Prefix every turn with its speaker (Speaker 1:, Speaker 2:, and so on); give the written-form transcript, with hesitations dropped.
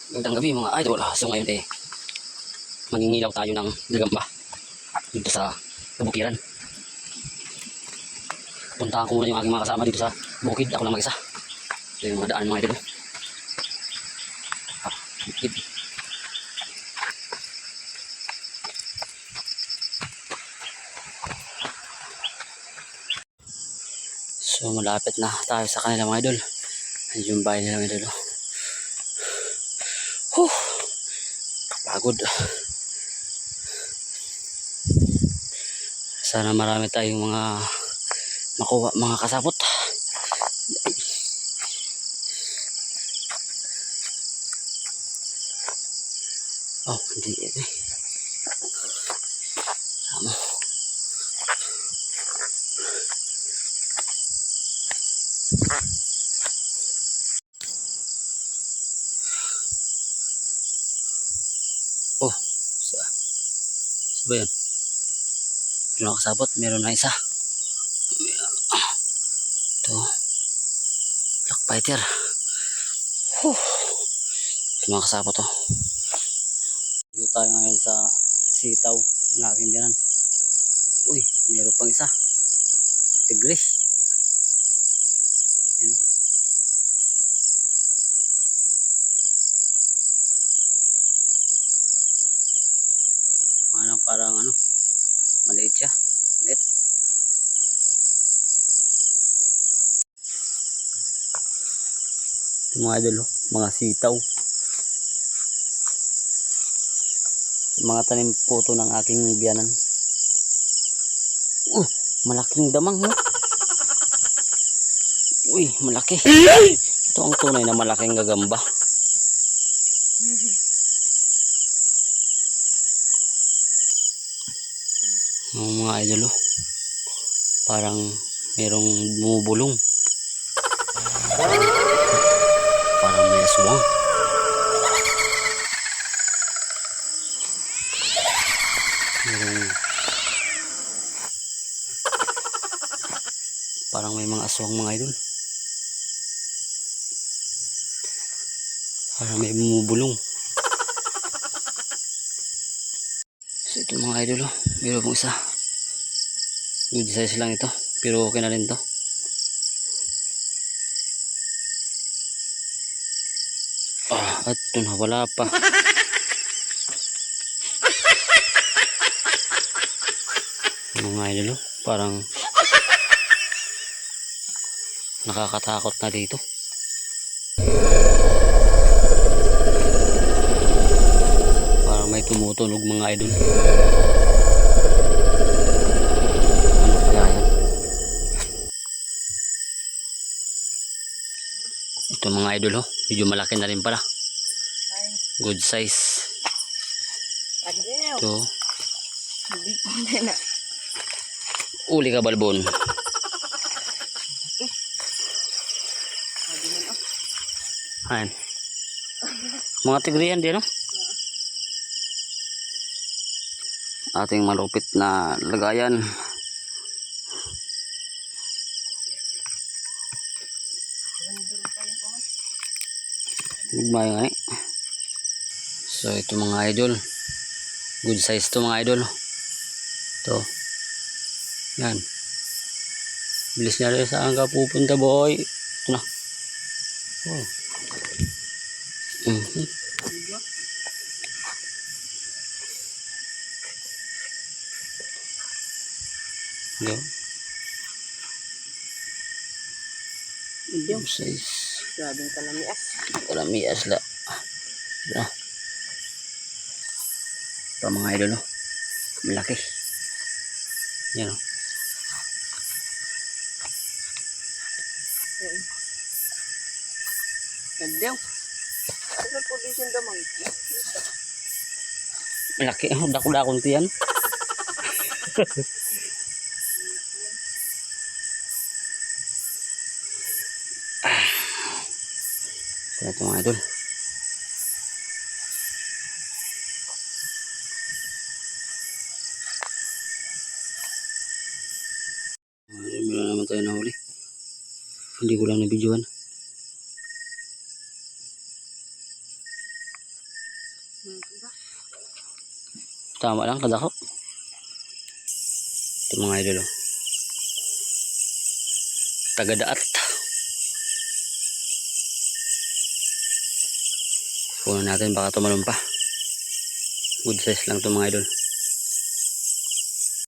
Speaker 1: Magandang gabi mga idol. So ngayon mangingilaw tayo ng gagamba dito sa kabukiran. Puntahan ko muna yung aking mga kasama dito sa bukid. Ako lang mag-isa. So yung mga daan mga idol. Bukid. So malapit na tayo sa kanila mga idol. Ayun yung bahay nila mga idol. Pagod. Sana marami tayong mga makuha, mga kasabot. Oh, hindi ito. Tama. Oh, sa ba yan? Yung nakasabot, meron na isa. Ito. Black fighter. Yung nakasabot to. Dito tayo ngayon sa sitaw ng aking biyanan. Uy, meron pang isa. Tigris. Yan o. Parang ano, maliit siya. Maliit. Ito mga idol, mga sitaw. Mga tanim po ito ng aking biyanan. Malaking damang no? Uy, malaki. Ito ang tunay na malaking gagamba. Mga idol, parang merong bumubulong. Parang may aswang. Parang may mga aswang mga idol. Parang may bumubulong. So ito mga idol, meron pong isa. Good size lang ito, pero okay na rin to. At ito na, wala pa. Mga idol, parang nakakatakot na dito. Parang may tumutunog mga idol. Ano kaya yan? Ito mga idol, medyo malaki na rin pala. Good size. Ito. Uli ka balbon. Ayan. Mga tigrihan din, no? Ating malupit na lagayan. Gugmay nga eh. So ito mga idol. Good size to mga idol. Ito. Yan. Bilis na rin saan ka pupunta boy. Ito na. Oh. Go. Medium size.
Speaker 2: Grabing kalamias.
Speaker 1: Kalamias la. Ito. Ito mga idol, no? Malaki. Yan o.
Speaker 2: Medium. Ano po din siyang damang?
Speaker 1: Malaki. Dako-dakon ito yan. Ito mga idol. Meron naman tayo nahuli. Hindi ko lang na-videoan.
Speaker 2: Diba?
Speaker 1: Tama lang, kadako. Ito mga idol. Oh. Tagadaat. Puno natin baka tumalon pa. Good size lang ito mga idol.